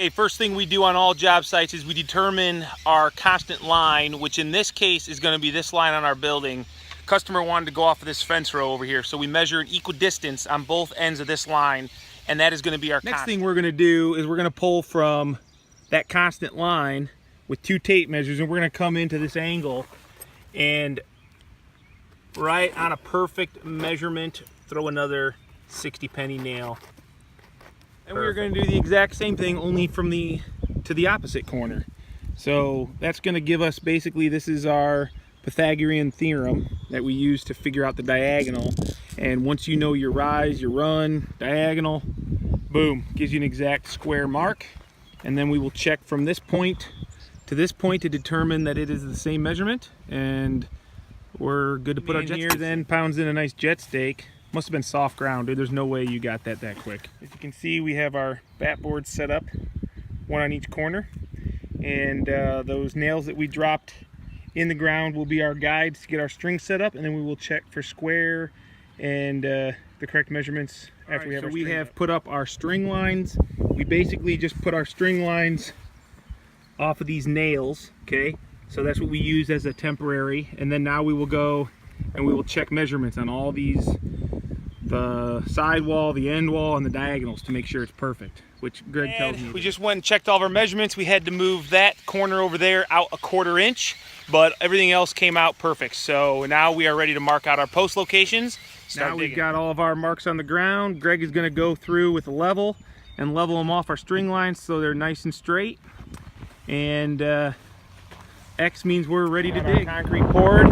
Okay, first thing we do on all job sites is we determine our constant line, which in this case is going to be this line on our building. Customer wanted to go off of this fence row over here, so we measure an equal distance on both ends of this line, and that is going to be our next thing we're going to do is we're going to pull from that constant line with 2 tape measures, and we're going to come into this angle and right on a perfect measurement throw another 60 penny nail. And we're going to do the exact same thing, only from to the opposite corner. So that's going to give us, basically, this is our Pythagorean theorem that we use to figure out the diagonal. And once you know your rise, your run, diagonal, boom, gives you an exact square mark. And then we will check from this point to determine that it is the same measurement, and we're good to put our jet here. Then pounds in a nice jet stake. Must have been soft ground, dude. There's no way you got that quick. As you can see, we have our bat boards set up, one on each corner, and those nails that we dropped in the ground will be our guides to get our string set up, and then we will check for square and the correct measurements after we have our string. We have put up our string lines. We basically just put our string lines off of these nails, okay? So that's what we use as a temporary, and then now we will go and we will check measurements on all these, the side wall, the end wall, and the diagonals to make sure it's perfect, which Greg tells me. We just went and checked all of our measurements. We had to move that corner over there out a 1/4 inch, but everything else came out perfect. So now we are ready to mark out our post locations. Now we've got all of our marks on the ground. Greg is going to go through with a level and level them off our string lines so they're nice and straight. And X means we're ready to dig. Concrete poured,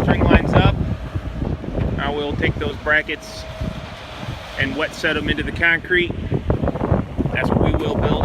string lines up. Now we'll take those brackets and wet set them into the concrete. That's what we will build.